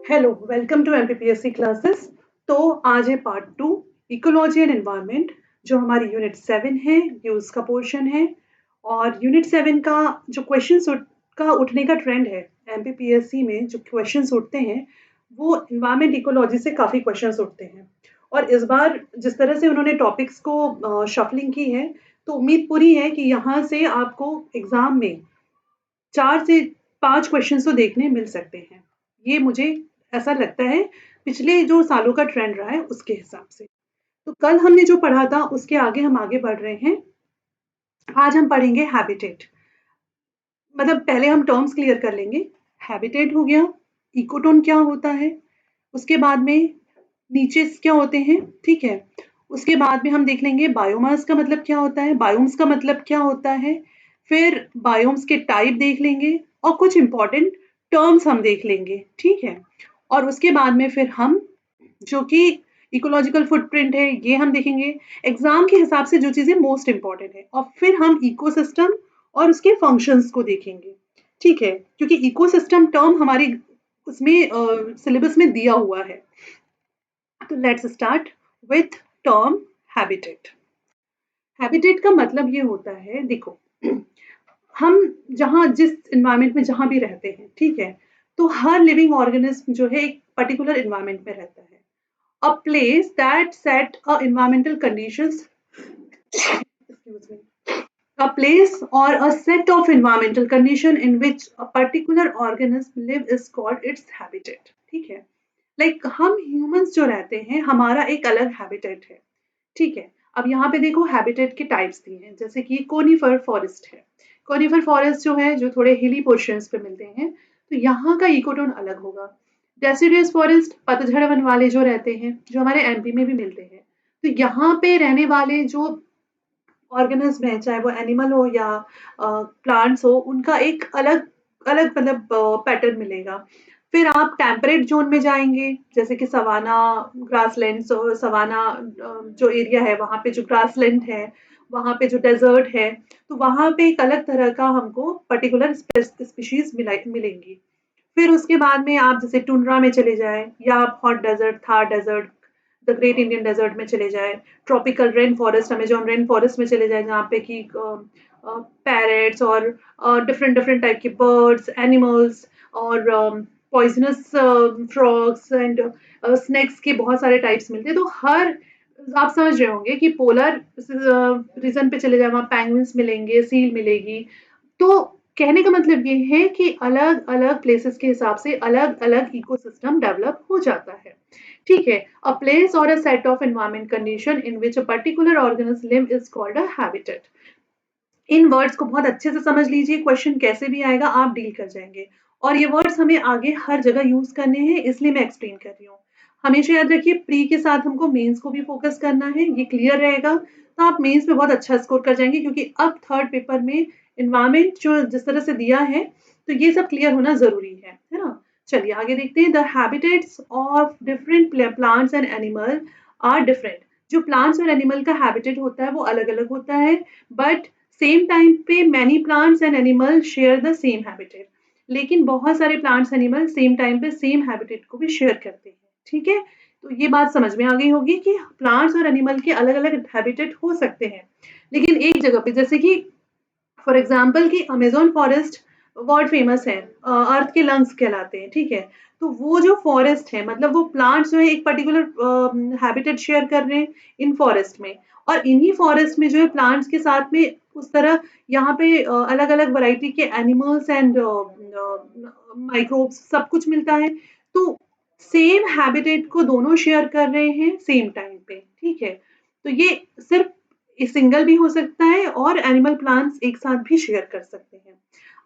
Hello, welcome to MPPSC classes. तो आज है पार्ट 2, इकोलॉजी एंड एनवायरनमेंट, जो हमारी यूनिट 7 है, ये उसका पोर्शन है। और यूनिट 7 का जो का उठने का ट्रेंड है, एमपीपीएससी में जो क्वेश्चंस उठते हैं, वो एनवायरनमेंट इकोलॉजी से काफ़ी क्वेश्चंस उठते हैं। और इस बार जिस तरह से उन्होंने टॉपिक्स को शफलिंग की है, तो उम्मीद पूरी है कि यहाँ से आपको एग्ज़ाम में 4 से 5 क्वेश्चंस तो देखने मिल सकते हैं। ये मुझे ऐसा लगता है, पिछले जो सालों का ट्रेंड रहा है उसके हिसाब से। तो कल हमने जो पढ़ा था उसके आगे हम आगे बढ़ रहे हैं। आज हम पढ़ेंगे हैबिटेट। मतलब पहले हम टर्म्स क्लियर कर लेंगे। हैबिटेट हो गया, इकोटोन क्या होता है, उसके बाद में नीचेस क्या होते हैं, ठीक है। उसके बाद में हम देख लेंगे बायोमास का मतलब क्या होता है, बायोम्स का मतलब क्या होता है। फिर बायोम्स के टाइप देख लेंगे और कुछ इंपॉर्टेंट टर्म्स हम देख लेंगे, ठीक है। और उसके बाद में फिर हम जो कि इकोलॉजिकल फुटप्रिंट है ये हम देखेंगे। एग्जाम के हिसाब से जो चीज़ें मोस्ट इंपॉर्टेंट है, और फिर हम इकोसिस्टम और उसके फंक्शंस को देखेंगे, ठीक है। क्योंकि इकोसिस्टम टर्म हमारी उसमें सिलेबस में दिया हुआ है। तो let's start with term habitat. Habitat का मतलब ये होता है, देखो, हम जहाँ जिस एनवायरनमेंट में जहाँ भी रहते हैं, ठीक है, तो हर लिविंग ऑर्गेनिज्म जो है एक पर्टिकुलर एनवायरनमेंट में रहता है। A place that set a environmental conditions, excuse me, a place or a set of environmental condition in which a particular organism live is called its habitat, ठीक है। Like हम humans जो रहते हैं, हमारा एक अलग हैबिटेट है, ठीक है। अब यहाँ पे देखो हैबिटेट के टाइप्स दिए हैं, जैसे कि कोनिफर फॉरेस्ट है। कोनिफर फॉरेस्ट जो है, जो थोड़े हिली पोर्शंस पे मिलते हैं, तो यहाँ का इकोटोन अलग होगा। डेसिडियस फॉरेस्ट, पतझड़ वन वाले जो रहते हैं, जो हमारे एमपी में भी मिलते हैं, तो यहाँ पे रहने वाले जो ऑर्गेनिज्म है, चाहे वो एनिमल हो या प्लांट्स हो, उनका एक अलग अलग मतलब पैटर्न मिलेगा। फिर आप टेम्परेट जोन में जाएंगे, जैसे कि सवाना ग्रासलैंड्स और सवाना जो एरिया है, वहाँ पे जो ग्रासलैंड है, वहाँ पे जो डेजर्ट है, तो वहाँ पे एक अलग तरह का हमको पर्टिकुलर स्पीशीज मिलेंगी। फिर उसके बाद में आप जैसे टुंड्रा में चले जाएँ, या आप hot desert, Thar desert, the great Indian desert में चले जाएँ, tropical rain forest, Amazon rain forest में चले जाएँ, जहाँ पे कि पैरट्स और डिफरेंट डिफरेंट टाइप के बर्ड्स, एनिमल्स और पॉइज़नस फ्रॉग्स एंड स्नेक्स के बहुत सारे टाइप्स मिलते हैं। तो हर आप समझ रहे होंगे कि पोलर रीजन पे चले जाएँ, वहाँ पेंगुइन्स मिलेंगे, सील मिलेगी। तो कहने का मतलब ये है कि अलग-अलग प्लेसेस के हिसाब से अलग-अलग इकोसिस्टम डेवलप हो जाता है। ठीक है? अ प्लेस और a set of environment condition in which a particular organism live is called a habitat. In words को बहुत अच्छे से समझ लीजिए, क्वेश्चन कैसे भी आएगा आप डील कर जाएंगे। और ये वर्ड्स हमें आगे हर जगह यूज करने हैं, इसलिए मैं एक्सप्लेन कर रही हूँ। हमेशा याद रखिए, प्री के साथ हमको मेंस को भी फोकस करना है, ये क्लियर रहेगा तो आप मेंस में बहुत अच्छा स्कोर कर जाएंगे, क्योंकि अब थर्ड पेपर में इन्वायरमेंट जो जिस तरह से दिया है, तो ये सब क्लियर होना जरूरी है ना। चलिए आगे देखते हैं। The habitats of different plants and animal are different. जो प्लांट्स और एनिमल का हैबिटेट होता है वो अलग अलग होता है, बट सेम टाइम पे many plants and animal share the same habitat. लेकिन बहुत सारे प्लांट्स एनिमल सेम टाइम पे सेम हैबिटेट को भी शेयर करते हैं, ठीक है। तो ये बात समझ में आ गई होगी कि प्लांट्स और एनिमल के अलग अलग हैबिटेट हो सकते हैं, लेकिन एक जगह पे, जैसे कि फॉर एग्जाम्पल कि अमेजोन फॉरेस्ट वर्ल्ड फेमस है, अर्थ के लंग्स कहलाते हैं, ठीक है। तो वो जो फॉरेस्ट है, मतलब वो प्लांट्स जो है एक पर्टिकुलर हैबिटेट शेयर कर रहे हैं इन फॉरेस्ट में, और इन्हीं फॉरेस्ट में जो है प्लांट्स के साथ में उस तरह यहाँ पे अलग अलग वैरायटी के एनिमल्स एंड माइक्रोब्स सब कुछ मिलता है। तो सेम हैबिटेट को दोनों शेयर कर रहे हैं सेम टाइम पे, ठीक है। तो ये सिर्फ सिंगल भी हो सकता है और एनिमल प्लांट्स एक साथ भी शेयर कर सकते हैं।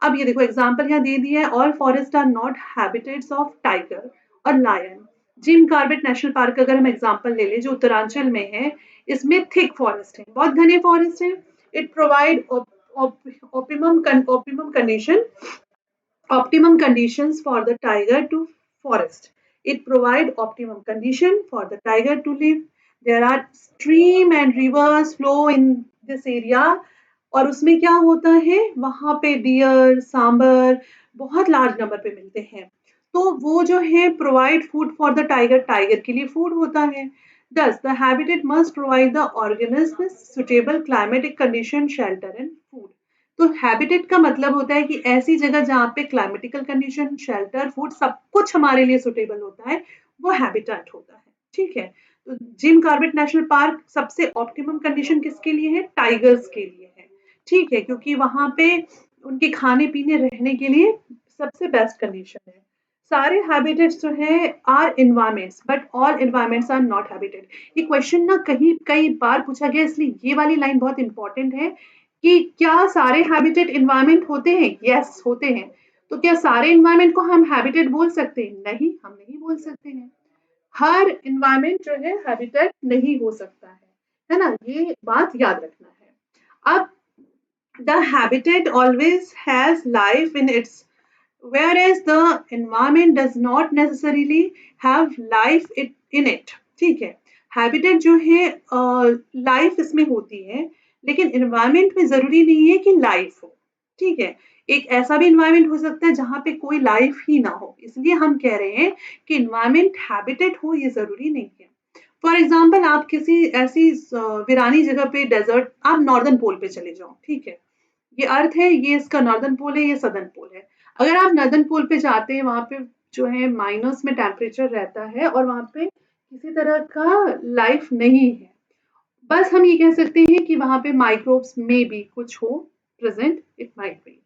अब ये देखो एग्जांपल यहाँ दे दिया है, all forest are not habitats of tiger और lion. Jim Corbett national park अगर हम एग्जांपल ले लें, जो उत्तरांचल में है, इसमें थिक फॉरेस्ट है, बहुत घने फॉरेस्ट है। It provide optimum condition optimum conditions for the tiger to forest. It provide optimum condition for the tiger to live. There are stream and rivers flow in this area, और उसमें क्या होता है, वहाँ पे डियर सांबर बहुत large number पे मिलते हैं। तो वो जो है provide food for the tiger, tiger के लिए फूड होता है। दस the habitat must provide the organism suitable climatic condition shelter and food. तो हैबिटेट का मतलब होता है कि ऐसी जगह जहाँ पे क्लाइमेटिकल कंडीशन, शेल्टर, फूड सब कुछ हमारे लिए सुटेबल होता है, वो हैबिटेट होता है। ठीक है, तो जिम कॉर्बेट नेशनल पार्क सबसे ऑप्टिमम कंडीशन किसके लिए है? टाइगर्स के लिए है। ठीक है, क्योंकि वहां पे उनके खाने पीने रहने के लिए सबसे बेस्ट कंडीशन है। सारे हैबिटेट्स जो है are environments, but all environments are not habitat. ये क्वेश्चन ना कहीं कई बार पूछा गया, इसलिए ये वाली लाइन बहुत इंपॉर्टेंट है कि क्या सारे हैबिटेट इन्वायरमेंट होते हैं? यस होते हैं। तो क्या सारे इन्वायरमेंट को हम हैबिटेट बोल सकते हैं? नहीं, हम नहीं बोल सकते हैं। हर इन्वायरमेंट जो है हैबिटेट नहीं हो सकता है ना? ये बात याद रखना है। अब the habitat always has life in its, whereas the environment does not necessarily have life in it। ठीक है, हैबिटेट जो है लाइफ इसमें होती है, लेकिन इन्वायरमेंट में जरूरी नहीं है कि लाइफ हो। ठीक है, एक ऐसा भी इन्वायरमेंट हो सकता है जहां पे कोई लाइफ ही ना हो, इसलिए हम कह रहे हैं कि इन्वायरमेंट हैबिटेट हो ये जरूरी नहीं है। फॉर एग्जाम्पल, आप किसी ऐसी वीरानी जगह पे, डेजर्ट, आप नॉर्दर्न पोल पे चले जाओ। ठीक है, ये अर्थ है, ये इसका नॉर्दर्न पोल है, ये सदर्न पोल है। अगर आप नॉर्दर्न पोल पे जाते हैं, वहां पे जो है माइनस में टेम्परेचर रहता है और वहां पे किसी तरह का लाइफ नहीं है। बस हम ये कह सकते हैं कि वहां पे माइक्रोब्स में भी कुछ हो प्रेजेंट, इट माइट बी।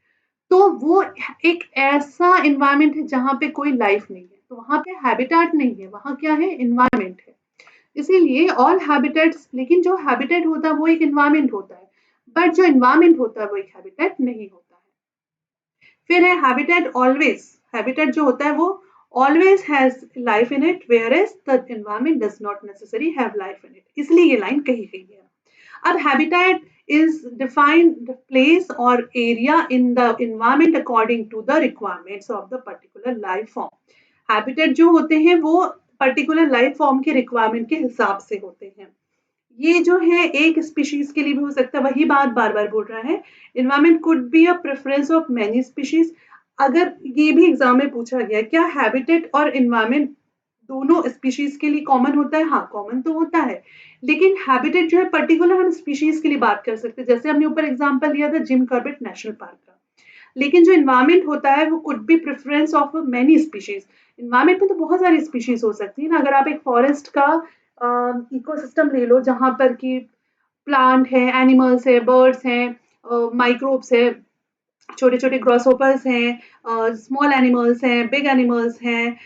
तो वो एक ऐसा इन्वायरमेंट है जहां पे कोई लाइफ नहीं है, तो वहां पे हैबिटेट नहीं है, वहां क्या है? इन्वायरमेंट है। इसीलिए ऑल हैबिटेट्स, लेकिन जो हैबिटेट होता है वो एक इन्वायरमेंट होता है, बट जो इन्वायरमेंट होता है वो एक हैबिटेट नहीं होता है। फिर है हैबिटेट ऑलवेज, हैबिटेट जो होता है वो always has life in it, where as the environment does not necessary have life in it, इसलिए ये लाइन कही गई है। अब habitat is defined the place or area in the environment according to the requirements of the particular life form। Habitat जो होते हैं वो पर्टिकुलर लाइफ फॉर्म के रिक्वायरमेंट के हिसाब से होते हैं। ये जो है एक स्पीशीज के लिए भी हो सकता है, वही बात बार बार बोल रहा है। Environment could be a preference of many species. अगर ये भी एग्जाम में पूछा गया क्या हैबिटेट और इन्वायरमेंट दोनों स्पीशीज के लिए कॉमन होता है? हाँ, कॉमन तो होता है, लेकिन हैबिटेट जो है पर्टिकुलर हम स्पीशीज के लिए बात कर सकते हैं, जैसे हमने ऊपर एग्जांपल लिया था जिम कॉर्बेट नेशनल पार्क का। लेकिन जो इन्वायरमेंट होता है वो could be preference of many species. Environment में तो बहुत सारी स्पीशीज हो सकती है ना। अगर आप एक फॉरेस्ट का इकोसिस्टम ले लो जहां पर कि प्लांट है, एनिमल्स है, बर्ड्स हैं, माइक्रोब्स है, छोटे छोटे ग्रॉसहोपर्स हैं, स्मॉल एनिमल्स हैं, बिग एनिमल्स हैं,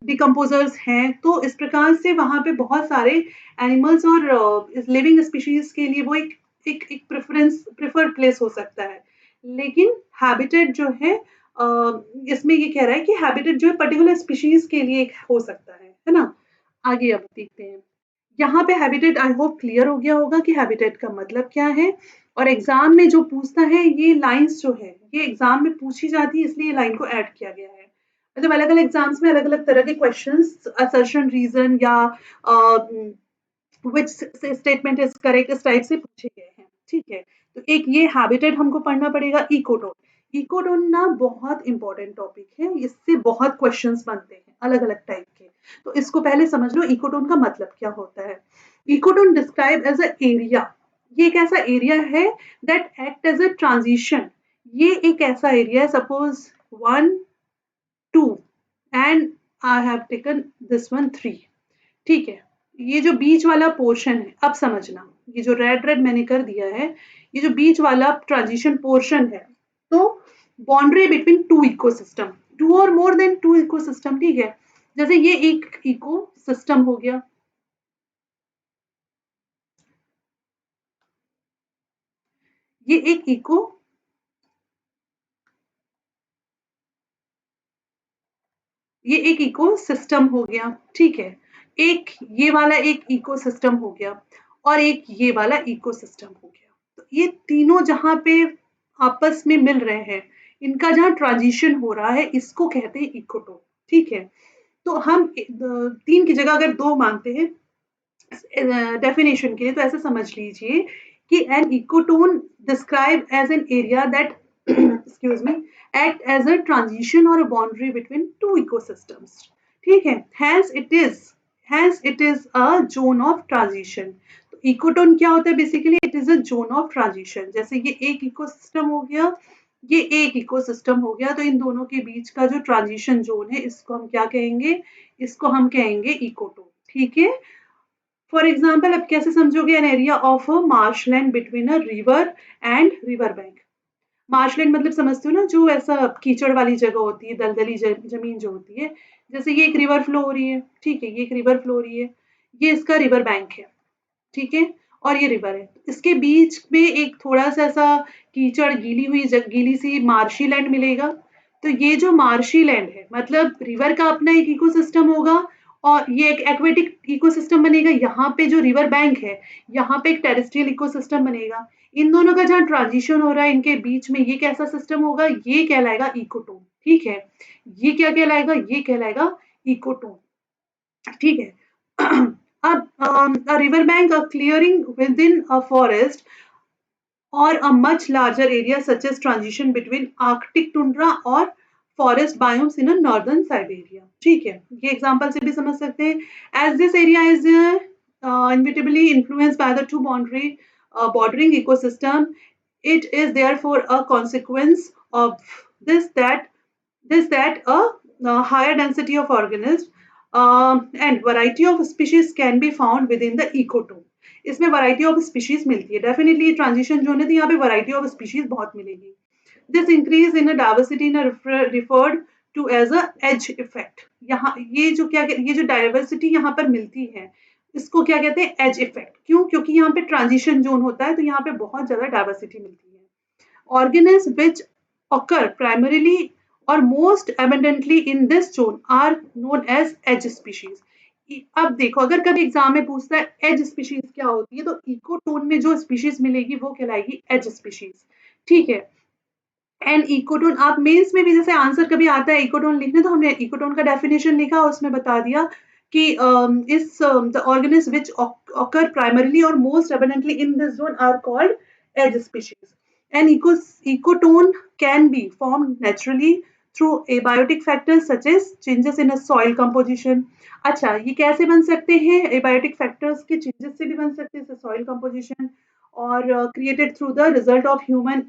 डिकम्पोजर्स हैं, तो इस प्रकार से वहाँ पे बहुत सारे एनिमल्स और लिविंग स्पीशीज के लिए वो एक प्रेफर्ड प्लेस हो सकता है। लेकिन हैबिटेट जो है इसमें ये कह रहा है कि हैबिटेट जो है पर्टिकुलर स्पीशीज के लिए हो सकता है ना? आगे अब देखते हैं। यहाँ पे हैबिटेट आई होप क्लियर हो गया होगा कि हैबिटेट का मतलब क्या है। और एग्जाम में जो पूछता है ये लाइंस जो है ये एग्जाम में पूछी जाती है, इसलिए लाइन को ऐड किया गया है। मतलब अलग अलग एग्जाम्स में अलग अलग तरह के क्वेश्चंस, असर्शन, रीजन या विच स्टेटमेंट इज करेक्ट, इस टाइप से पूछे गए हैं। ठीक है, तो एक ये हैबिटेट हमको पढ़ना पड़ेगा। इकोटोन, इकोटोन ना बहुत इंपॉर्टेंट टॉपिक है, इससे बहुत क्वेश्चंस बनते हैं अलग अलग टाइप के। तो इसको पहले समझ लो इकोटोन का मतलब क्या होता है। Ecotone describe as a area, ये एक ऐसा एरिया है that act as a transition. ये एक ऐसा एरिया है, suppose 1 2 and I have taken this one 3। ठीक है, ये जो बीच वाला पोर्शन है, अब समझना, ये जो रेड रेड मैंने कर दिया है, ये जो बीच वाला ट्रांजिशन पोर्शन है, तो boundary between two ecosystem, two और मोर देन टू इकोसिस्टम। ठीक है, जैसे ये एक इकोसिस्टम हो गया, ये एक ये एक इकोसिस्टम हो गया। ठीक है, एक ये वाला एक इकोसिस्टम हो गया और एक ये वाला इकोसिस्टम हो गया। तो ये तीनों जहां पे आपस में मिल रहे हैं, इनका जहां ट्रांजिशन हो रहा है, इसको कहते हैं इकोटोन। ठीक है, तो हम तीन की जगह अगर दो मानते हैं डेफिनेशन के लिए, तो ऐसे समझ लीजिए कि an ecotone describe as an area that excuse me, act as a transition or a boundary between two ecosystems. ठीक है, hence it is a zone of transition. तो इकोटोन क्या होता है? Basically it is a zone of transition. जैसे ये एक ecosystem हो गया, ये एक इकोसिस्टम हो गया, तो इन दोनों के बीच का जो ट्रांजिशन जोन है इसको हम क्या कहेंगे? इसको हम कहेंगे इकोटोन. ठीक है. फॉर एग्जाम्पल, अब कैसे समझोगे? An area of a marshland between a river and river bank. Marshland मतलब समझते हो ना, जो ऐसा कीचड़ वाली जगह होती है, दलदली जमीन जो होती है. जैसे ये एक रिवर फ्लो हो रही है, ठीक है, ये एक रिवर फ्लो हो रही है, ये इसका रिवर बैंक है, ठीक है, और ये रिवर है. इसके बीच में एक थोड़ा सा ऐसा कीचड़, गीली हुई गीली सी मार्शी लैंड मिलेगा. तो ये जो मार्शी लैंड है, मतलब रिवर का अपना एक इकोसिस्टम होगा और ये एक एक्वेटिक इकोसिस्टम बनेगा. यहाँ पे जो रिवर बैंक है, यहाँ पे एक टेरेस्ट्रियल इकोसिस्टम बनेगा. इन दोनों का जहाँ ट्रांजिशन हो रहा है, इनके बीच में ये कैसा सिस्टम होगा? ये कहलाएगा इकोटोन. ठीक है, ये क्या कहलाएगा? ये कहलाएगा इकोटोन. ठीक है. अब a river bank, a clearing within a forest or a much larger area such as transition between Arctic tundra or forest biomes in a northern Siberia. ठीक है, ये एग्जांपल से भी समझ सकते हैं. As this area is inevitably influenced by the two bordering ecosystem, it is therefore a consequence of this that a higher density of organisms and variety of species can be found within the ecotone. इसमें variety of species मिलती है. Definitely transition zone है, तो यहाँ पे variety of species बहुत मिलेगी. This increase in diversity in referred to as a edge effect. यहाँ ये जो डाइवर्सिटी यहाँ पर मिलती है, इसको क्या कहते हैं? Edge effect. क्यों? क्योंकि यहाँ पे ट्रांजिशन जोन होता है, तो यहाँ पे बहुत ज्यादा डाइवर्सिटी मिलती है. Organisms which occur primarily or most abundantly in this zone are known as edge species. अब देखो, अगर कभी एग्जाम में पूछता है एज स्पीशीज क्या होती है, तो इकोटोन में जो स्पीशीज मिलेगी वो कहलाएगी एज स्पीशीज. ठीक है. एंड इकोटोन, आप मेंस में भी जैसे आंसर कभी आता है इकोटोन लिखने, तो हमने इकोटोन का डेफिनेशन लिखा, उसमें बता दिया कि इस the organism which occur primarily or most abundantly in this zone are called edge species. An ecotone can be formed naturally through abiotic factors such as changes in a soil composition. अच्छा, ये कैसे बन सकते हैं? abiotic factors के changes से भी बन सकते हैं, जैसे soil composition, और created through the result of human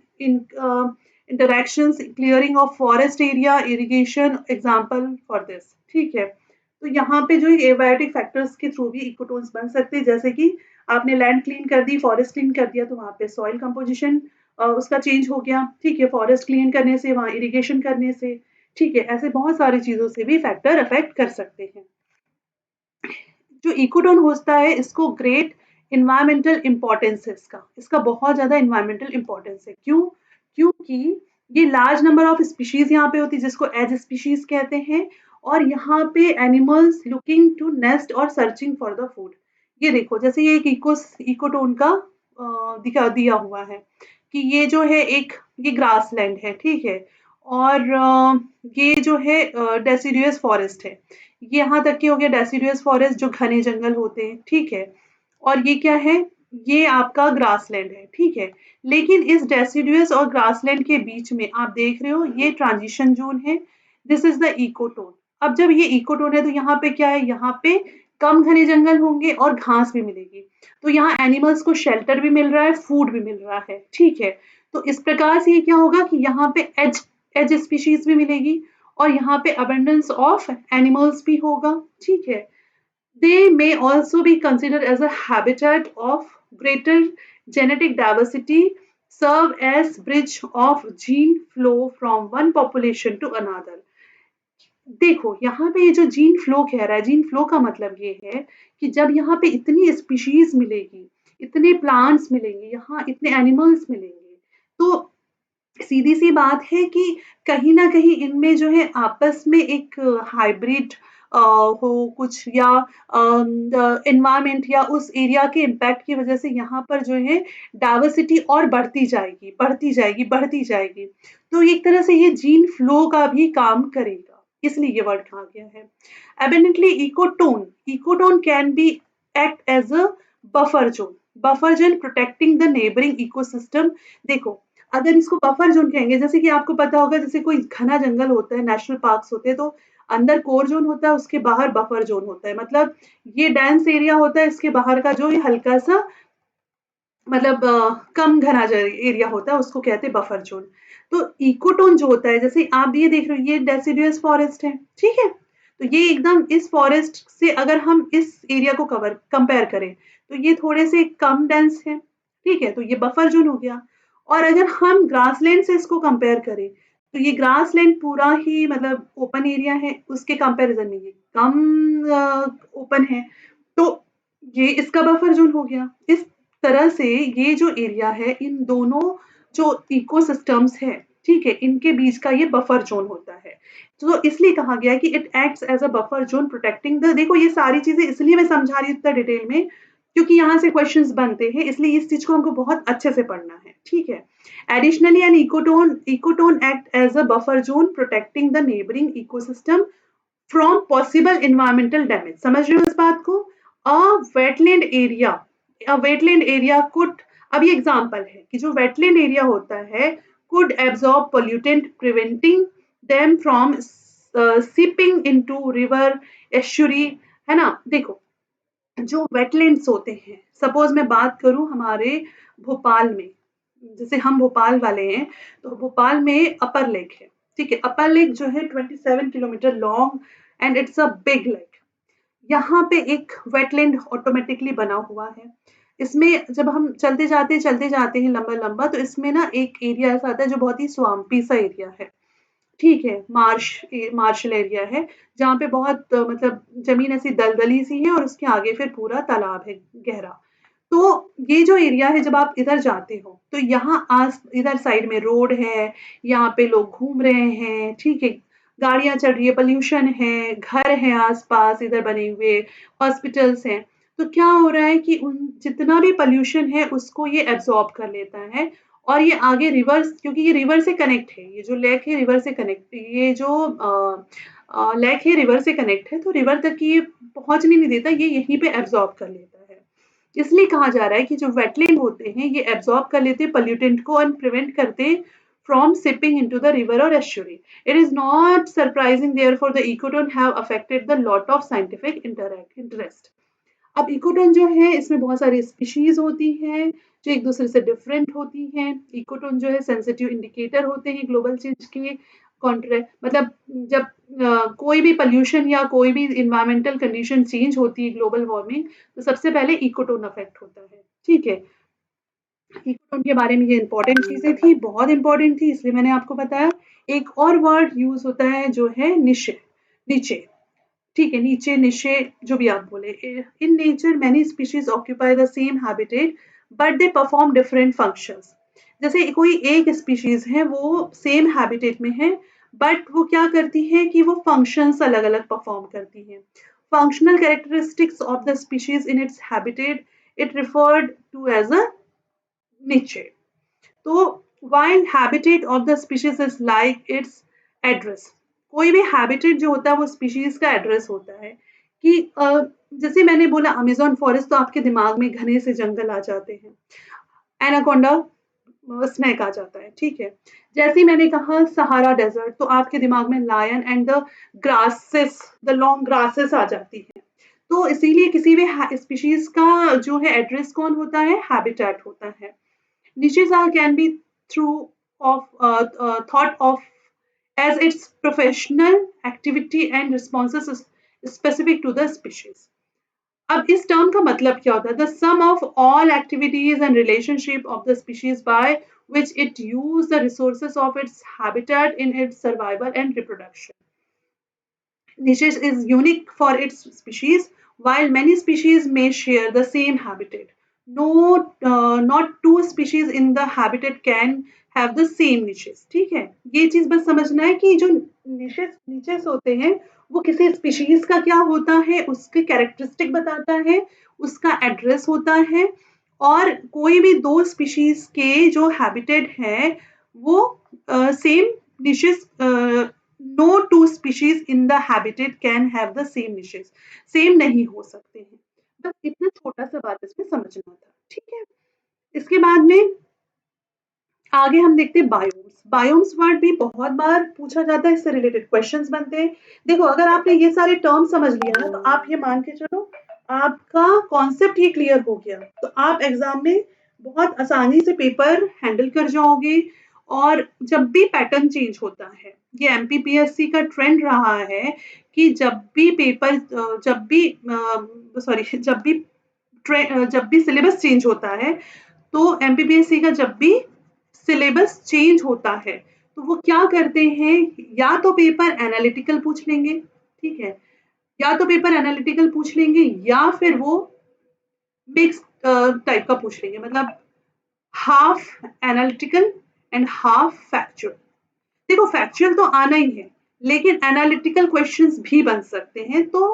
interactions, clearing of forest area, irrigation, example for this. ठीक है. तो यहाँ पे जो एबायोटिक फैक्टर्स के थ्रू भी इकोटोन्स बन सकते हैं. जैसे कि आपने लैंड क्लीन कर दी, फॉरेस्ट क्लीन कर दिया, तो वहाँ पे सॉइल कंपोजिशन उसका चेंज हो गया. ठीक है, फॉरेस्ट क्लीन करने से, वहाँ इरिगेशन करने से. ठीक है, ऐसे बहुत सारी चीजों से भी फैक्टर अफेक्ट कर सकते हैं. जो इकोटोन होता है, इसको ग्रेट इन्वायरमेंटल इंपॉर्टेंस है. इसका बहुत ज्यादा इन्वायरमेंटल इंपॉर्टेंस है. क्यों? क्योंकि ये लार्ज नंबर ऑफ स्पीशीज यहाँ पे होती है, जिसको एज स्पीशीज कहते हैं. और यहाँ पे एनिमल्स लुकिंग टू नेस्ट और सर्चिंग फॉर द फूड. ये देखो, जैसे ये एक इकोटोन का दिखा दिया हुआ है कि ये जो है ये ग्रास लैंड है. ठीक है, और ये जो है डेसिडुअस फॉरेस्ट है. यहाँ तक के हो गया डेसिडुअस फॉरेस्ट, जो घने जंगल होते हैं. ठीक है, और ये क्या है? ये आपका ग्रासलैंड है. ठीक है, लेकिन इस डेसिडुअस और ग्रासलैंड के बीच में आप देख रहे हो, ये ट्रांजिशन जोन है. This is the ecotone. अब जब ये इकोटोन है, तो यहाँ पे क्या है? यहाँ पे कम घने जंगल होंगे और घास भी मिलेगी. तो यहाँ एनिमल्स को शेल्टर भी मिल रहा है, फूड भी मिल रहा है. ठीक है, तो इस प्रकार से ये क्या होगा कि यहाँ पे एज स्पीशीज भी मिलेगी और यहाँ पे अबंडेंस ऑफ एनिमल्स भी होगा. ठीक है. They may also be considered as a habitat of greater genetic diversity, serve as bridge of gene flow from one population to another. देखो, यहाँ पे ये जो जीन फ्लो कह रहा है, जीन फ्लो का मतलब ये है कि जब यहाँ पे इतनी स्पीशीज मिलेगी, इतने प्लांट्स मिलेंगे, यहाँ इतने एनिमल्स मिलेंगे, तो सीधी सी बात है कि कहीं ना कहीं इनमें जो है आपस में एक हाइब्रिड हो कुछ, या एनवायरमेंट या उस एरिया के इम्पैक्ट की वजह से यहाँ पर जो है डाइवर्सिटी और बढ़ती जाएगी, बढ़ती जाएगी, बढ़ती जाएगी. तो एक तरह से ये जीन फ्लो का भी काम करेगा, इसलिए ये वर्ड कहा गया है. Abundantly ecotone can be act as a buffer zone protecting the neighbouring ecosystem. देखो, अगर इसको बफर जोन कहेंगे, जैसे कि आपको पता होगा जैसे कोई घना जंगल होता है, नेशनल पार्क्स होते हैं, तो अंदर कोर जोन होता है, उसके बाहर बफर जोन होता है। मतलब ये डेंस एरिया होता है, इसके बाहर का जो ये हल्का सा मतलब कम घना एरिया होता है, उसको कहते हैं बफर जोन। तो इकोटोन जो होता है, जैसे आप ये देख रहे हो, ये डेसिडुअस फॉरेस्ट है, ठीक है। तो ये एकदम इस फॉरेस्ट से अगर हम इस एरिया को कवर कंपेयर करें, तो ये थोड़े से कम डेंस है, ठीक है, तो ये बफर जोन हो गया। और अगर हम ग्रासलैंड से इसको कंपेयर करें, तो ये ग्रासलैंड पूरा ही मतलब ओपन एरिया है, उसके कंपैरिजन में ये कम ओपन है, तो ये इसका बफर जोन हो गया। इस तरह से ये जो एरिया है, इन दोनों जो इकोसिस्टम्स है, ठीक है, इनके बीच का ये बफर जोन होता है। तो इसलिए कहा गया है कि it acts as a buffer zone protecting the, देखो ये सारी चीजें इसलिए मैं समझा रही हूँ इतना डिटेल में, क्योंकि यहाँ से क्वेश्चंस बनते हैं, इसलिए इस चीज को हमको बहुत अच्छे से पढ़ना है, ठीक है। Additionally an ecotone act as a buffer zone protecting the neighbouring ecosystem from possible environmental damage. समझ रहे हो इस बात को? A wetland area, wetland area could, अब ये एग्जांपल है कि जो वेटलैंड एरिया होता है could absorb pollutant preventing them from seeping into river estuary, है ना। देखो जो वेटलैंड्स होते हैं, सपोज मैं बात करूं हमारे भोपाल में, जैसे हम भोपाल वाले हैं, तो भोपाल में अपर लेक है, ठीक है। अपर लेक जो है 27 kilometre long and it's a big lake. यहाँ पे एक वेटलैंड ऑटोमेटिकली बना हुआ है। इसमें जब हम चलते जाते हैं लंबा लंबा, तो इसमें ना एक एरिया ऐसा आता है जो बहुत ही स्वाम्पी सा एरिया है, ठीक है, मार्शल एरिया है, जहाँ पे बहुत मतलब जमीन ऐसी दलदली सी है और उसके आगे फिर पूरा तालाब है गहरा। तो ये जो एरिया है, जब आप इधर जाते हो तो यहाँ आस इधर साइड में रोड है, यहाँ पे लोग घूम रहे हैं, ठीक है, गाड़ियां चल रही है, पोल्यूशन है, घर है आसपास इधर बने हुए, हॉस्पिटल्स हैं। तो क्या हो रहा है कि उन जितना भी पोल्यूशन है उसको ये एब्जॉर्ब कर लेता है, और ये आगे रिवर्स, क्योंकि ये रिवर से कनेक्ट है, ये जो लेक है रिवर से कनेक्ट, ये जो लेक है रिवर से कनेक्ट है, तो रिवर तक ये पहुंचने नहीं देता, ये यहीं पे एब्जॉर्ब कर लेता है। इसलिए कहा जा रहा है कि जो वेटलैंड होते हैं ये एब्जॉर्ब कर लेते हैं पोल्यूटेंट को एंड प्रिवेंट करते हैं from seeping into the river और estuary. It is not surprising therefore the ecotone have affected the lot of scientific interest. अब इकोटोन जो है इसमें बहुत सारी स्पीशीज होती हैं जो एक दूसरे से डिफरेंट होती हैं। इकोटोन जो है सेंसिटिव इंडिकेटर होते हैं ग्लोबल चेंज के कॉन्ट्रे, मतलब जब कोई भी पोल्यूशन या कोई भी इन्वायरमेंटल कंडीशन चेंज होती है, ग्लोबल वार्मिंग, तो सबसे पहले इकोटोन अफेक्ट होता है, ठीक है। इकोटोन के बारे में ये इंपॉर्टेंट चीजें थी, बहुत इंपॉर्टेंट थी, इसलिए मैंने आपको बताया। एक और वर्ड यूज होता है जो है निशे, नीचे, ठीक है, नीचे निशे, जो भी आप बोले। In nature many species occupy the same habitat but they perform different functions. जैसे कोई एक स्पीशीज है वो सेम हैबिटेट में है, बट वो क्या करती है कि वो फंक्शंस अलग अलग परफॉर्म करती हैं। Functional characteristics of the species in its habitat it referred to as a niche. तो wild habitat of the species is like its address. कोई भी हैबिटेट जो होता है वो स्पीशीज का एड्रेस होता है कि जैसे मैंने बोला अमेजोन फॉरेस्ट, तो आपके दिमाग में घने से जंगल आ जाते हैं, एनाकोंडा स्नेक आ जाता है, ठीक है। जैसे ही मैंने कहा सहारा डेजर्ट, तो आपके दिमाग में lion and the grasses, the long grasses आ जाती हैं। तो इसीलिए किसी भी स्पीशीज का जो है एड्रेस कौन होता है, हैबिटेट होता है। Niches are can be through of thought of as its professional activity and responses specific to the species. अब इस टर्म का मतलब क्या होता है? The sum of all activities and relationship of the species by which it use the resources of its habitat in its survival and reproduction. Niches is unique for its species, while many species may share the same habitat. No, not two species in the habitat can have the same niches. ठीक है, ये चीज बस समझना है कि जो niches होते हैं वो किसी स्पीशीज का क्या होता है, उसके कैरेक्टरिस्टिक बताता है, उसका एड्रेस होता है, और कोई भी दो स्पीशीज के जो हैबिटेट है वो same niches, no two species in the habitat can have the same niches, same नहीं हो सकते हैं। बस इतना छोटा सा बात इसमें समझना था, ठीक है। इसके बाद में आगे हम देखते हैं बायोम्स। बायोम्स वर्ड भी बहुत बार पूछा जाता है, इससे रिलेटेड क्वेश्चंस बनते हैं। देखो अगर आपने ये सारे टर्म समझ लिया ना, तो आप ये मान के चलो आपका कॉन्सेप्ट ये क्लियर हो गया, तो आप एग्जाम में बहुत आसानी से पेपर हैंडल कर जाओगे। और जब भी पैटर्न चेंज होता है, ये एमपीपीएससी का ट्रेंड रहा है कि जब भी पेपर जब भी सॉरी जब भी सिलेबस चेंज होता है, तो एमपीपीएससी का जब भी सिलेबस चेंज होता है, तो वो क्या करते हैं, या तो पेपर एनालिटिकल पूछ लेंगे, ठीक है, या तो पेपर एनालिटिकल पूछ लेंगे, या फिर वो मिक्स टाइप का पूछ लेंगे, मतलब half analytical and half factual. देखो फैक्चुअल तो आना ही है, लेकिन एनालिटिकल क्वेश्चंस भी बन सकते हैं, तो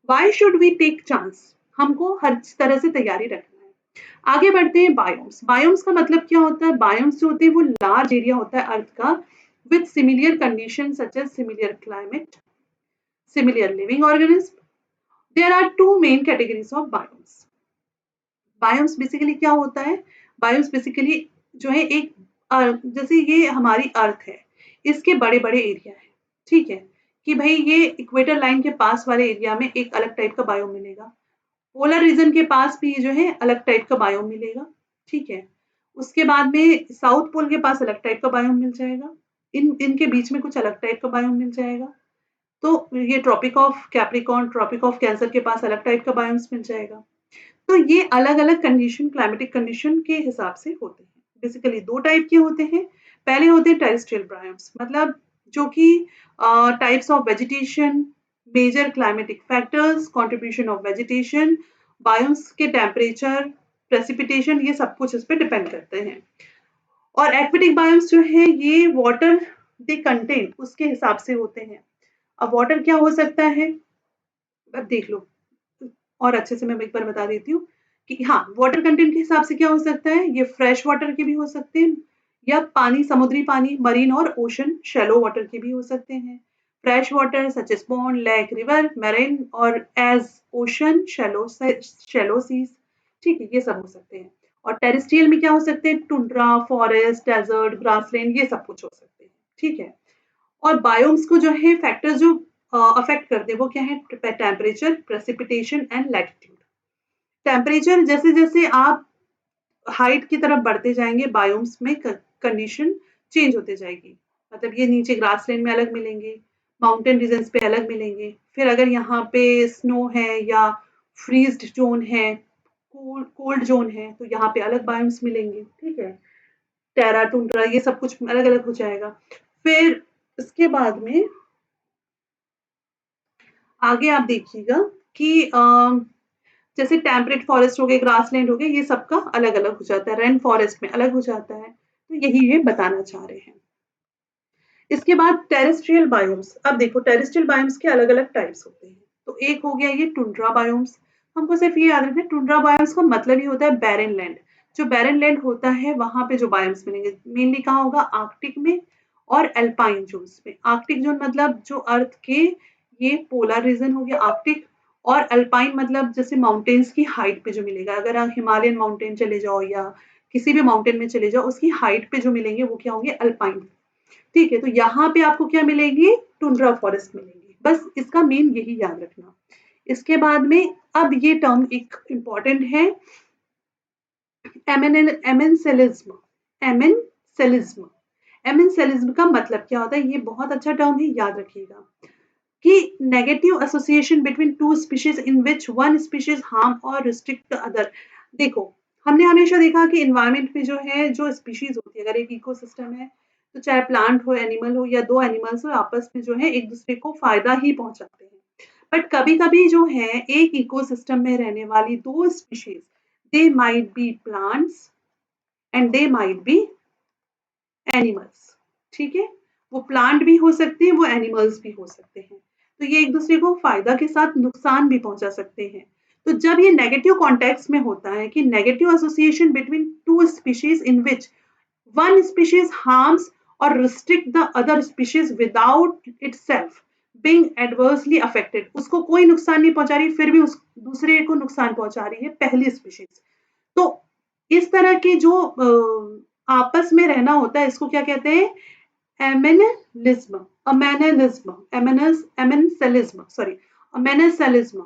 why should we take chance, हमको हर तरह से तैयारी रखना है। आगे बढ़ते हैं बायोम्स। बायोम्स का मतलब क्या होता है, बायोम्स जो होते हैं वो लार्ज एरिया होता है अर्थ का with similar condition such as similar climate, similar living organism. There are two main categories of biomes. Biomes basically क्या होता है, बायोम्स बेसिकली जो है एक जैसे ये हमारी अर्थ है, इसके बड़े बड़े एरिया है, ठीक है, कि भाई ये इक्वेटर लाइन के पास वाले एरिया में एक अलग टाइप का बायोम मिलेगा, पोलर रीजन के पास भी जो है अलग टाइप का बायोम मिलेगा, ठीक है। उसके बाद में साउथ पोल के पास अलग टाइप का बायोम मिल जाएगा, इनके बीच में कुछ अलग टाइप का बायोम मिल जाएगा। तो ये Tropic of Capricorn, Tropic of Cancer के पास अलग टाइप का बायोम्स मिल जाएगा। तो ये अलग अलग कंडीशन, क्लाइमेटिक कंडीशन के हिसाब से होते हैं। बेसिकली दो टाइप के होते हैं। पहले होते हैं टेरेस्ट्रियल बायोम्स, मतलब जो कि types of vegetation, major climatic factors, contribution of vegetation, biomes के टेम्परेचर, प्रेसिपिटेशन, ये सब कुछ इस पे डिपेंड करते हैं। और एक्वेटिक बायोम्स जो है ये वाटर दे कंटेन उसके हिसाब से होते हैं। अब वाटर क्या हो सकता है, अब देख लो और अच्छे से मैं एक बार बता देती हूँ कि हाँ, वाटर कंटेंट के हिसाब से क्या हो सकता है, ये फ्रेश वाटर के भी हो सकते हैं, या पानी, समुद्री पानी, मरीन और ओशन शैलो वाटर के भी हो सकते हैं। Fresh water such as pond, lake, river, marine और एज ओशन शैलो सीज, ठीक है, ये सब हो सकते हैं। और टेरेस्ट्रियल में क्या हो सकते हैं, टुंड्रा, फॉरेस्ट, डेजर्ट, ग्रासलैंड, ये सब कुछ हो सकते हैं, ठीक है। और बायोम्स को जो है फैक्टर्स जो अफेक्ट करते हैं वो क्या है, temperature, precipitation and latitude. Temperature जैसे जैसे आप हाइट की तरफ बढ़ते जाएंगे, बायोम्स में कंडीशन चेंज होते जाएगी। मतलब ये नीचे ग्रासलैंड में अलग मिलेंगे, माउंटेन रीजन्स पे अलग मिलेंगे, फिर अगर यहाँ पे स्नो है या फ्रीज्ड जोन है, कोल्ड जोन है, तो यहाँ पे अलग बायोम्स मिलेंगे, ठीक है। टेरा टुंड्रा ये सब कुछ अलग अलग हो जाएगा। फिर इसके बाद में आगे आप देखिएगा कि जैसे टेम्परेट फॉरेस्ट हो गए, ग्रासलैंड हो गए, ये सबका अलग अलग हो जाता है, रेन फॉरेस्ट में अलग हो जाता है। तो यही ये बताना चाह रहे हैं। इसके बाद टेरेस्ट्रियल बायोम्स। अब देखो टेरेस्ट्रियल बायोम्स के अलग अलग टाइप्स होते हैं। तो एक हो गया ये टुंड्रा बायोम्स। हमको सिर्फ ये याद रखना है, टुंड्रा बायोम्स का मतलब ही होता है बैरन लैंड। जो बैरन लैंड होता है वहां पे जो बायोम्स मिलेंगे, मेनली कहाँ होगा, आर्कटिक में और एल्पाइन जोन्स में। आर्कटिक जोन मतलब जो अर्थ के ये पोलर रीजन हो गया आर्कटिक, और अल्पाइन मतलब जैसे माउंटेन्स की हाइट पे जो मिलेगा, अगर आप हिमालयन माउंटेन चले जाओ या किसी भी माउंटेन में चले जाओ, उसकी हाइट पे जो मिलेंगे वो क्या होंगे, अल्पाइन, ठीक है। तो यहाँ पे आपको क्या मिलेगी, टुंड्रा फॉरेस्ट मिलेंगी। बस इसका मेन यही याद रखना। इसके बाद में अब ये टर्म एक इम्पॉर्टेंट है, एमेंसेलिज्म। एमेंसेलिज्म, एमेंसेलिज्म का मतलब क्या होता है, ये बहुत अच्छा टर्म है, याद रखिएगा कि negative association between two species in which one species harm और रिस्ट्रिक्ट द अदर। देखो हमने हमेशा देखा कि इन्वायरमेंट में जो है, जो स्पीशीज होती है, अगर एक इकोसिस्टम है, तो चाहे प्लांट हो, एनिमल हो, या दो एनिमल्स हो, आपस में जो है एक दूसरे को फायदा ही पहुंचाते हैं। बट कभी कभी जो है एक इकोसिस्टम में रहने वाली दो species, they might be plants and they might be animals, ठीक है। वो प्लांट भी हो सकते हैं, वो एनिमल्स भी हो सकते हैं। तो ये एक दूसरे को फायदा के साथ नुकसान भी पहुंचा सकते हैं। तो जब ये नेगेटिव कॉन्टेक्स्ट में होता है कि negative association between two species in which one species harms or restrict the other species without itself being adversely affected, उसको कोई नुकसान नहीं पहुंचा रही, फिर भी उस दूसरे को नुकसान पहुंचा रही है पहली स्पीशीज। तो इस तरह की जो आपस में रहना होता है, इसको क्या कहते हैं? एमेनिज्म, अमेनिज्म, एमेनसेलिज्म, सॉरी, अमेनसेलिज्म,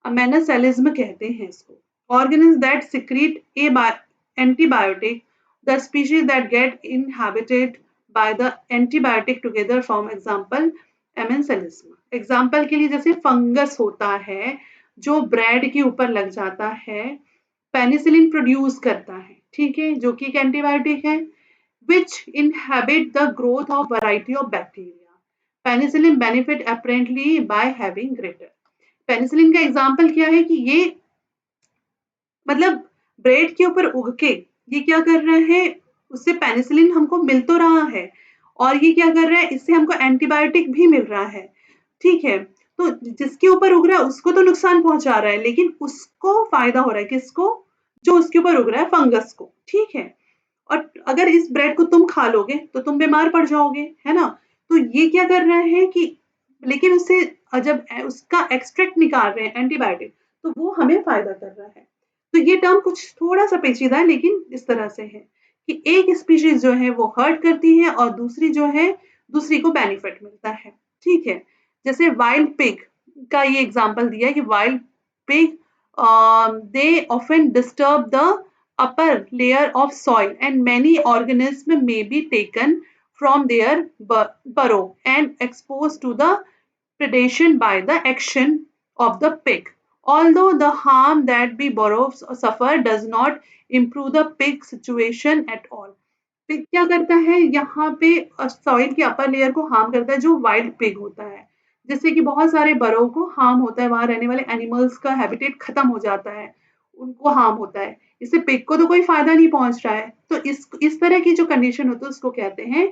अमेनसेलिज्म कहते हैं इसको. Organisms that secrete antibiotic, the species that get inhabited by the antibiotic together form example amensalism. Example के लिए जैसे फंगस होता है जो ब्रेड के ऊपर लग जाता है, पेनिसिलिन प्रोड्यूस करता है, ठीक है, जो कि एक एंटीबायोटिक है, which inhibit the growth of variety of bacteria. Penicillin benefit apparently by having greater. Penicillin का एग्जाम्पल क्या है कि ये मतलब ब्रेड के ऊपर उग के ये क्या कर रहा है, उससे पेनिसिलिन हमको मिल तो रहा है और ये क्या कर रहा है, इससे हमको एंटीबायोटिक भी मिल रहा है, ठीक है. तो जिसके ऊपर उग रहा है उसको तो नुकसान पहुंचा रहा है, लेकिन उसको फायदा हो रहा है, किसको? जो उसके ऊपर उग रहा है, फंगस को, ठीक है. और अगर इस ब्रेड को तुम खा लोगे तो तुम बीमार पड़ जाओगे, है ना. तो ये क्या कर रहा है कि लेकिन उससे जब उसका एक्सट्रैक्ट निकाल रहे हैं एंटीबायोटिक, तो वो हमें फायदा कर रहा है. तो ये टर्म कुछ थोड़ा सा पेचीदा है, लेकिन इस तरह से है कि एक स्पीशीज जो है वो हर्ट करती है और दूसरी जो है दूसरी को बेनिफिट मिलता है, ठीक है. जैसे वाइल्ड पिग का ये एग्जांपल दिया है कि wild pig they often disturb the upper layer of soil and many organisms may be taken from their burrow and exposed to the predation by the action of the pig. Although the harm that the burrows suffer does not improve the pig situation at all. Pig क्या करता है यहाँ पे, soil की upper layer को harm करता है, जो वाइल्ड पिग होता है, जिससे कि बहुत सारे बरों को हार्म होता है, वहां रहने वाले एनिमल्स का हैबिटेट खत्म हो जाता है, उनको हार्म होता है. इससे पिग को तो कोई फायदा नहीं पहुंच रहा है. तो इस तरह की जो कंडीशन होती है उसको कहते हैं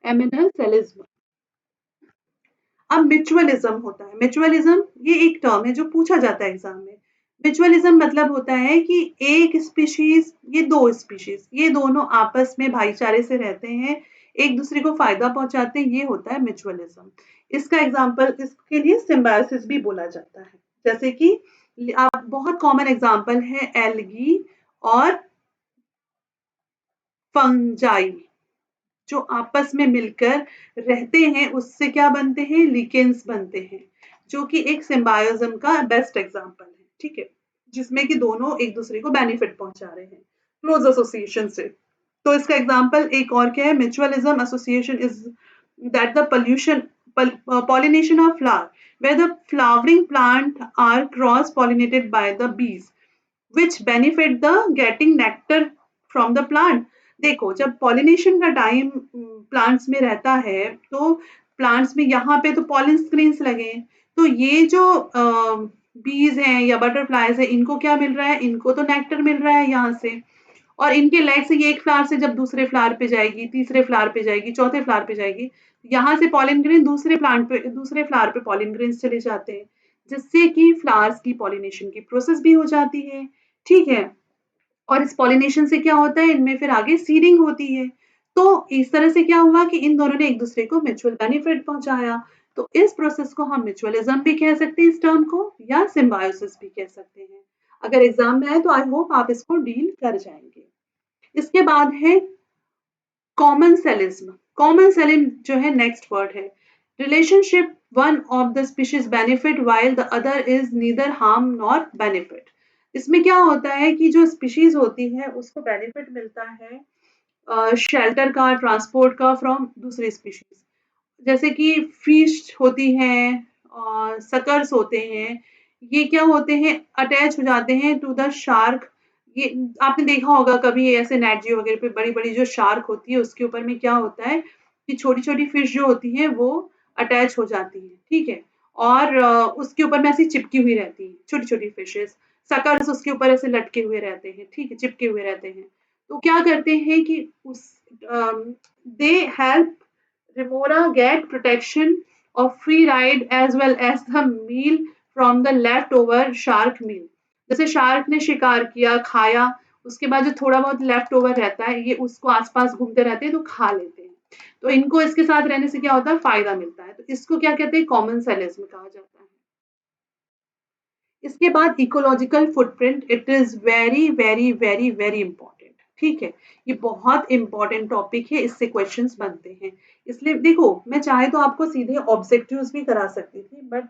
एमिनल सेलिज्म. अब म्यूचुअलिज्म होता है. म्यूचुअलिज्म ये एक टर्म है जो पूछा जाता है एग्जाम में. म्यूचुअलिज्म मतलब होता है कि एक स्पीशीज, ये दो स्पीशीज, ये दोनों आपस में भाईचारे से रहते हैं, एक दूसरे को फायदा पहुंचाते हैं, ये होता है म्यूचुअलिज्म. इसका एग्जांपल, इसके लिए सिम्बायोसिस भी बोला जाता है. जैसे कि आप बहुत कॉमन एग्जांपल है एल्गी और फंजाई, जो आपस में मिलकर रहते हैं, उससे क्या बनते हैं? लिकेंस बनते हैं, जो कि एक सिम्बायोसिज्म का बेस्ट एग्जांपल है, ठीक है, जिसमें कि दोनों एक दूसरे को बेनिफिट पहुंचा रहे हैं क्लोज एसोसिएशन से. तो इसका एग्जांपल एक और क्या है? Mutualism association is that the pollution pollination of flower where the flowering plant are cross pollinated by the bees which benefit the getting nectar from the plant. देखो, जब पॉलिनेशन का टाइम प्लांट्स में रहता है, तो प्लांट्स में यहाँ पे तो पॉलिन स्क्रीन्स लगे हैं, तो ये जो बीज हैं या बटरफ्लाईज है, इनको क्या मिल रहा है? इनको तो नेक्टर मिल रहा है यहाँ से, और इनके लेग से ये एक फ्लावर से जब दूसरे फ्लावर पे जाएगी, तीसरे फ्लावर पे जाएगी, चौथे फ्लावर पे जाएगी, यहाँ से पॉलिन ग्रेन दूसरे प्लांट पे, दूसरे फ्लावर पे पॉलिन ग्रेन चले जाते हैं, जिससे कि फ्लावर्स की पॉलिनेशन की प्रोसेस भी हो जाती है, ठीक है. और इस पॉलिनेशन से क्या होता है? इनमें फिर आगे सीडिंग होती है. तो इस तरह से क्या हुआ कि इन दोनों ने एक दूसरे को म्यूचुअल बेनिफिट पहुंचाया. तो इस प्रोसेस को हम म्यूचुअलिज्म भी कह सकते हैं इस टर्म को, या सिम्बायोसिस भी कह सकते हैं. अगर एग्जाम में आए तो आई होप आप इसको डील कर जाएंगे. इसके बाद है कॉमन सेलिज्म. कॉमन सेलिज्म जो है नेक्स्ट वर्ड है. Relationship one of the species benefit while the other is neither harm nor benefit. इसमें क्या होता है कि जो स्पीशीज होती है उसको बेनिफिट मिलता है शेल्टर का, ट्रांसपोर्ट का फ्रॉम दूसरी स्पीशीज. जैसे कि फिश होती हैं और सकर्स होते हैं, ये क्या होते हैं? अटैच हो जाते हैं टू द शार्क. ये आपने देखा होगा कभी ऐसे नेट जियो वगैरह पे, बड़ी बड़ी जो शार्क होती है उसके ऊपर में क्या होता है कि छोटी छोटी फिश जो होती हैं वो अटैच हो जाती हैं, ठीक है, और उसके ऊपर में ऐसी चिपकी हुई रहती है छोटी छोटी फिशेस. सकर्स उसके ऊपर ऐसे लटके हुए रहते हैं, ठीक है, चिपके हुए रहते हैं. तो क्या करते हैं कि उस they help Remora get protection of free ride as well as the meal from the leftover shark meal. जैसे शार्क ने शिकार किया, खाया, उसके बाद जो थोड़ा बहुत लेफ्ट ओवर रहता है, ये उसको आसपास घूमते रहते हैं तो खा लेते हैं. तो इनको इसके साथ रहने से क्या होता है? फायदा मिलता है. तो इसको क्या कहते हैं? कॉमन सेलिज्म कहा जाता है. इसके बाद ecological footprint, it is very very very very important, ठीक है, ये बहुत इंपॉर्टेंट टॉपिक है, इससे क्वेश्चंस बनते हैं। इसलिए देखो, मैं चाहे तो आपको सीधे ऑब्जेक्टिव्स भी करा सकती थी, बट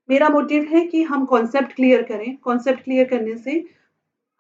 मेरा मोटिव है कि हम कॉन्सेप्ट क्लियर करें। कॉन्सेप्ट क्लियर करने से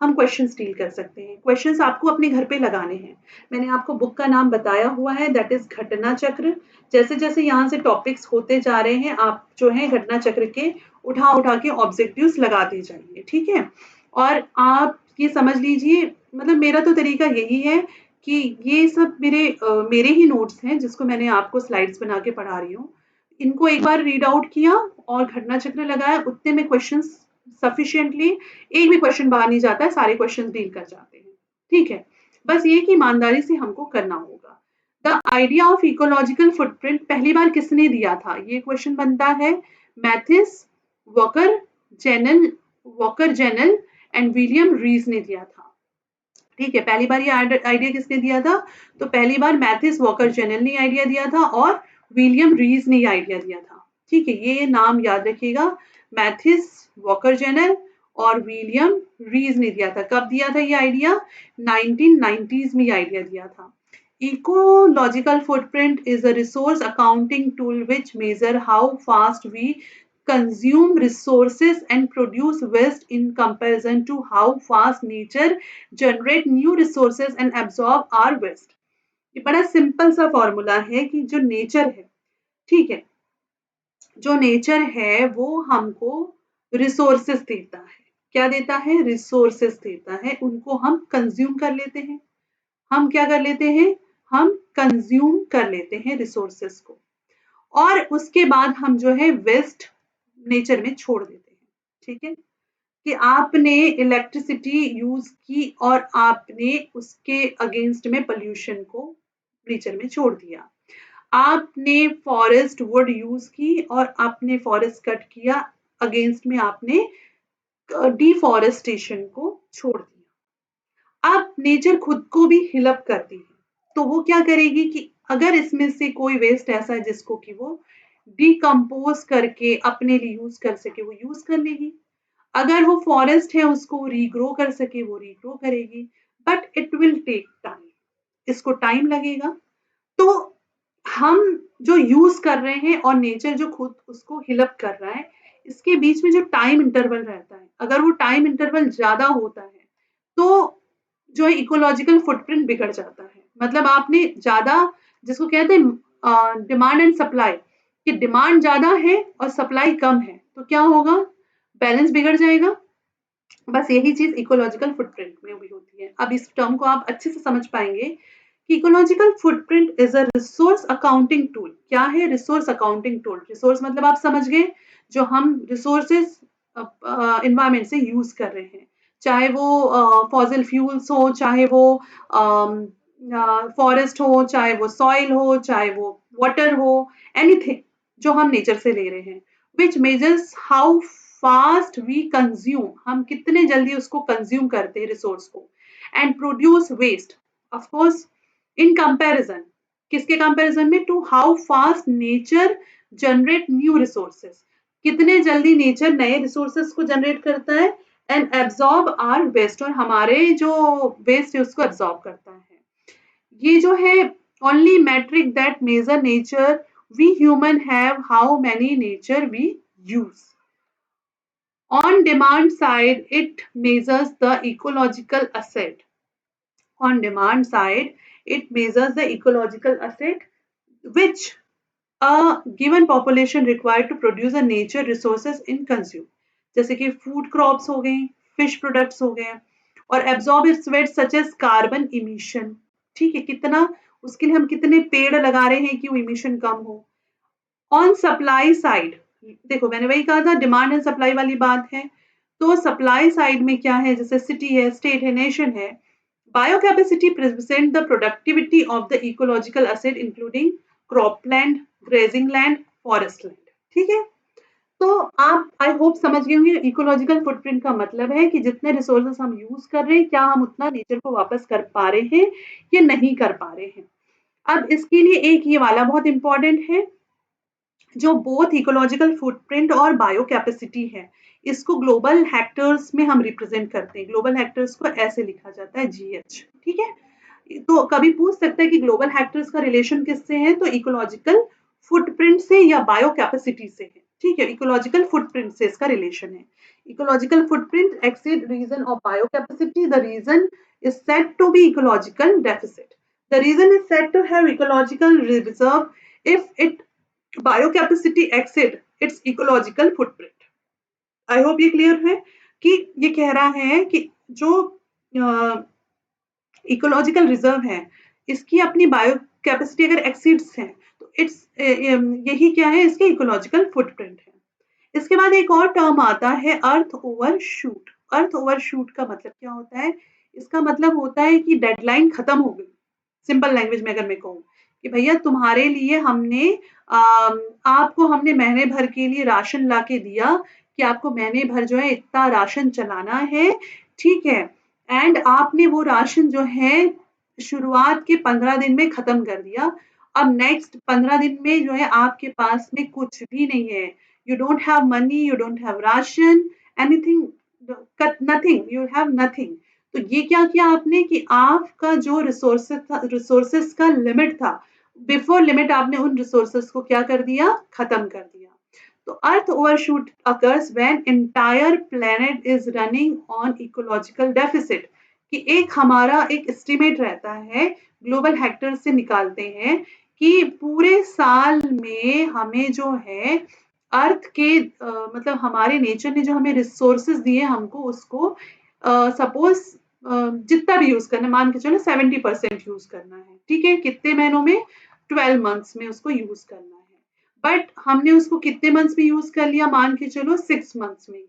हम क्वेश्चंस डील कर सकते हैं। क्वेश्चंस आपको अपने घर पे लगाने हैं। मैंने आपको बुक का नाम बताया हुआ है, दैट इज घटना चक्र। जैसे जैसे यहाँ से टॉपिक्स होते जा रहे हैं, आप जो है घटना चक्र के उठा उठा के ऑब्जेक्टिव्स लगाते जाइए, ठीक है। और आप ये समझ लीजिए, मतलब मेरा तो तरीका यही है कि ये सब मेरे ही नोट्स हैं, जिसको मैंने आपको स्लाइड्स बना के पढ़ा रही हूँ। इनको एक बार रीड आउट किया और घटना चक्र लगाया, उतने में क्वेश्चंस सफिशिएंटली, एक भी क्वेश्चन बाहर नहीं जाता है, सारे क्वेश्चन डील कर जाते हैं, ठीक है। बस ये कि ईमानदारी से हमको करना होगा। The idea of ecological footprint पहली बार किसने दिया था? ये क्वेश्चन बनता है। Mathis, Wackernagel Wackernagel and William Rees ने दिया था, ठीक है। पहली बार ये आइडिया किसने दिया था? तो पहली बार मैथिस वॉकर जेनल ने आइडिया दिया था और विलियम रीज ने आइडिया दिया था, ठीक है। ये नाम याद रखिएगा, मैथिस वॉकर जेनल और विलियम रीज ने दिया था। कब दिया था ये आइडिया? 1990s में ये आइडिया दिया था। Ecological footprint is a resource accounting tool which measure how fast we consume resources and produce waste in comparison to how fast nature generate new resources and absorb our waste। ये बड़ा simple सा formula है कि जो nature है, ठीक है, जो नेचर है वो हमको रिसोर्सेस देता है। क्या देता है? रिसोर्सेस देता है, उनको हम कंज्यूम कर लेते हैं। हम क्या कर लेते हैं? हम कंज्यूम कर लेते हैं रिसोर्सेस को, और उसके बाद हम जो है वेस्ट नेचर में छोड़ देते हैं, ठीक है। कि आपने इलेक्ट्रिसिटी यूज की और आपने उसके अगेंस्ट में पोल्यूशन को नेचर में छोड़ दिया। आपने फॉरेस्ट वुड यूज की और आपने फॉरेस्ट कट किया, अगेंस्ट में आपने डिफॉरेस्टेशन को छोड़ दिया। अब नेचर खुद को भी हिलअप करती है, तो वो क्या करेगी कि अगर इसमें से कोई वेस्ट ऐसा है जिसको कि वो डिकम्पोज करके अपने लिए यूज कर सके, वो यूज कर लेगी। अगर वो फॉरेस्ट है उसको रीग्रो कर सके, वो रीग्रो करेगी, but it will take time, इसको टाइम लगेगा। तो हम जो यूज कर रहे हैं और नेचर जो खुद उसको हिलअप कर रहा है, इसके बीच में जो टाइम इंटरवल रहता है, अगर वो टाइम इंटरवल ज्यादा होता है तो जो है इकोलॉजिकल फुटप्रिंट बिगड़ जाता है। मतलब आपने ज्यादा, जिसको कहते हैं डिमांड एंड सप्लाई, कि डिमांड ज्यादा है और सप्लाई कम है, तो क्या होगा? बैलेंस बिगड़ जाएगा। बस यही चीज इकोलॉजिकल फुटप्रिंट में भी होती है। अब इस टर्म को आप अच्छे से समझ पाएंगे कि ecological footprint is a resource accounting tool. क्या है रिसोर्स अकाउंटिंग टूल? रिसोर्स मतलब आप समझ गए, जो हम रिसोर्सेस इन्वायरमेंट से यूज कर रहे हैं, चाहे वो फॉसिल फ्यूल्स हो, चाहे वो फॉरेस्ट हो, चाहे वो सॉइल हो, चाहे वो वाटर हो, एनीथिंग जो हम नेचर से ले रहे हैं, which measures how fast we consume, हम कितने जल्दी उसको कंज्यूम करते हैं रिसोर्स को, and produce waste, of course in comparison, किसके कंपैरिजन में? To how fast nature generate new resources, कितने जल्दी नेचर नए रिसोर्सेस को जनरेट करता है, एंड एब्जॉर्ब आर वेस्ट, और हमारे जो वेस्ट है उसको एब्जॉर्ब करता है। ये जो है only metric that measure nature we human have how many nature we use. On demand side, it measures the ecological asset. On demand side, it measures the ecological asset which a given population required to produce a nature resources in consume. जैसे कि food crops हो गई, fish products हो गए, और absorb its waste such as carbon emission, ठीक है, कितना उसके लिए हम कितने पेड़ लगा रहे हैं कि वो इमिशन कम हो। ऑन सप्लाई साइड, देखो मैंने वही कहा था, डिमांड एंड सप्लाई वाली बात है। तो सप्लाई साइड में क्या है? जैसे सिटी है, स्टेट है, नेशन है, biocapacity present the productivity of the ecological asset including cropland, grazing land, forest land, ठीक है। तो आप आई होप समझ गए होंगे इकोलॉजिकल फुटप्रिंट का मतलब है कि जितने रिसोर्सेस हम यूज कर रहे हैं, क्या हम उतना नेचर को वापस कर पा रहे हैं या नहीं कर पा रहे हैं। अब इसके लिए एक ये वाला बहुत इंपॉर्टेंट है, जो बोथ इकोलॉजिकल फुटप्रिंट और बायो कैपेसिटी है, इसको ग्लोबल हेक्टर्स में हम रिप्रेजेंट करते हैं। ग्लोबल हेक्टर्स को ऐसे लिखा जाता है GH, ठीक है। तो कभी पूछ सकता है कि ग्लोबल हेक्टर्स का रिलेशन किससे है, तो इकोलॉजिकल फुटप्रिंट से या बायो कैपेसिटी से है, ठीक है। इकोलॉजिकल फुटप्रिंट से इसका रिलेशन है। Ecological footprint exceed region of biocapacity, the region is said to be ecological deficit. The reason is said to have ecological reserve if it biocapacity exceed its ecological footprint. I hope ये clear है कि ये कह रहा है कि जो ecological reserve है, इसकी अपनी बायो कैपेसिटी अगर एक्सीड्स है, तो इट्स यही क्या है, इसके इकोलॉजिकल फुटप्रिंट है। इसके बाद एक और टर्म आता है अर्थ ओवरशूट। अर्थ ओवरशूट का मतलब क्या होता है, इसका मतलब होता है कि डेडलाइन खत्म हो गई। सिंपल लैंग्वेज में अगर मैं कहूँ कि भैया तुम्हारे लिए हमने आपको हमने महीने भर के लिए राशन ला के दिया कि आपको महीने भर जो है इतना राशन चलाना है, ठीक है। एंड आपने वो राशन जो है शुरुआत के 15 दिन में खत्म कर दिया। अब नेक्स्ट 15 दिन में जो है आपके पास में कुछ भी नहीं है। You don't have money, you don't have ration, anything, nothing, you have nothing. तो ये क्या किया आपने कि आपका जो रिसोर्सेस का लिमिट था, बिफोर लिमिट आपने उन रिसोर्सेस को क्या कर दिया, खत्म कर दिया। तो earth overshoot occurs when entire planet is running on ecological deficit, कि एक हमारा एक एस्टिमेट रहता है, ग्लोबल हेक्टर से निकालते हैं कि पूरे साल में हमें जो है अर्थ के मतलब हमारे नेचर ने जो हमें रिसोर्सेज दिए हमको उसको सपोज जितना भी यूज करना है, मान के चलो 70% यूज करना है, ठीक है। कितने महीनों में, 12 मंथ्स में उसको यूज करना है। बट हमने उसको कितने मंथ्स में यूज कर लिया, मान के चलो 6 मंथ्स में।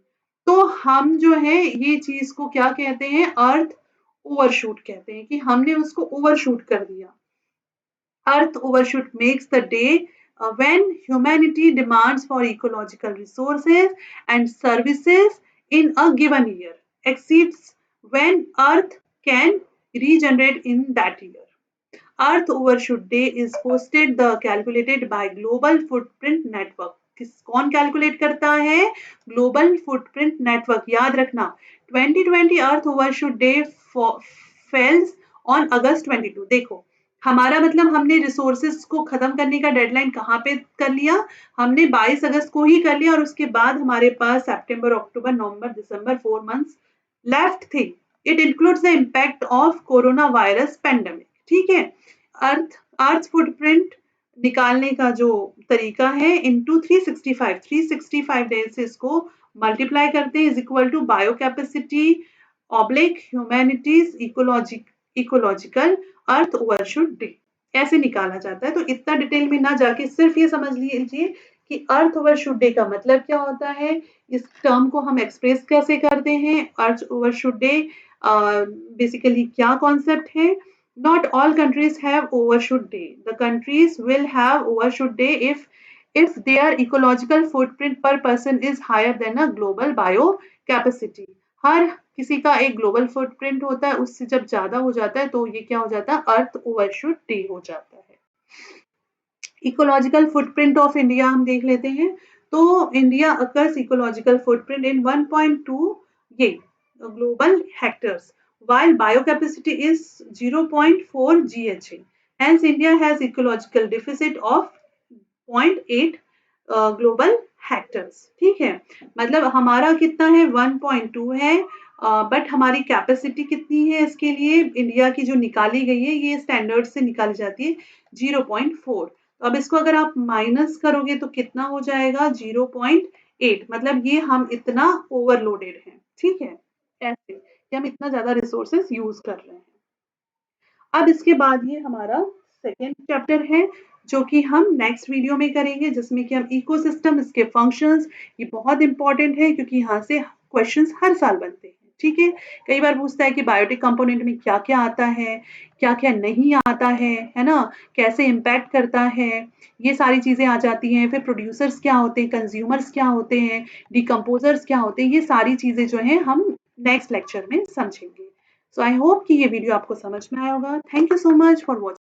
तो हम जो है ये चीज को क्या कहते हैं, अर्थ ओवरशूट कहते हैं, कि हमने उसको ओवरशूट कर दिया। Earth overshoot makes the day when humanity demands for ecological resources and services in a given year exceeds when Earth can regenerate in that year. Earth Overshoot Day is hosted the calculated by Global Footprint Network. कौन calculate करता है, global footprint network. याद रखना 2020 earth overshoot day falls on August 22। देखो हमारा मतलब हमने resources को खत्म करने का डेडलाइन कहाँ पे कर लिया, हमने 22 अगस्त को ही कर लिया, और उसके बाद हमारे पास सितंबर, अक्टूबर, नवंबर, दिसंबर 4 मंथ्स लेफ्ट थे। It includes the impact of corona virus pandemic, ठीक है। अर्थ फुटप्रिंट निकालने का जो तरीका है, इनटू 365 डेज से इसको मल्टीप्लाई करते हैं, is equal to biocapacity oblique humanity's ecological Earth overshoot day, ऐसे निकाला जाता है। तो इतना डिटेल में ना जाके सिर्फ ये समझ लीजिए कि अर्थ ओवरशूट डे का मतलब क्या होता है, इस टर्म को हम एक्सप्रेस कैसे करते हैं। अर्थ ओवरशूट डे बेसिकली क्या कॉन्सेप्ट है, not all countries have overshoot day. The countries will have overshoot day if their ecological footprint per person is higher than a global bio capacity. हर किसी का एक ग्लोबल फुटप्रिंट होता है, उससे जब ज्यादा हो जाता है तो ये क्या हो जाता है, अर्थ ओवरशूट डे हो जाता है। इकोलॉजिकल फुटप्रिंट ऑफ इंडिया हम देख लेते हैं। तो इंडिया अकर्स इकोलॉजिकल फुटप्रिंट इन 1.2 ये global hectares, while biocapacity is 0.4 GHA. Hence, India has ecological deficit of 0.8 global hectares, ठीक है। मतलब हमारा कितना है, 1.2 है, बट हमारी कैपेसिटी कितनी है इसके लिए, इंडिया की जो निकाली गई है ये स्टैंडर्ड से निकाली जाती है 0.4। तो अब इसको अगर आप माइनस करोगे तो कितना हो जाएगा, 0.8। मतलब ये हम इतना ओवरलोडेड हैं, ठीक है, ऐसे कि हम इतना ज्यादा रिसोर्सेस यूज कर रहे हैं। अब इसके बाद ये हमारा सेकेंड चैप्टर है जो कि हम नेक्स्ट वीडियो में करेंगे, जिसमें कि हम इकोसिस्टम, इसके फंक्शंस, ये बहुत इंपॉर्टेंट है क्योंकि यहाँ से क्वेश्चंस हर साल बनते हैं, ठीक है। कई बार पूछता है कि बायोटिक कंपोनेंट में क्या क्या आता है, क्या क्या नहीं आता है ना, कैसे इम्पैक्ट करता है, ये सारी चीजें आ जाती हैं। फिर प्रोड्यूसर्स क्या होते हैं, कंज्यूमर्स क्या होते हैं, डिकम्पोजर्स क्या होते हैं, ये सारी चीजें जो है हम नेक्स्ट लेक्चर में समझेंगे। सो आई होप कि ये वीडियो आपको समझ में आया होगा। Thank you so much for watching.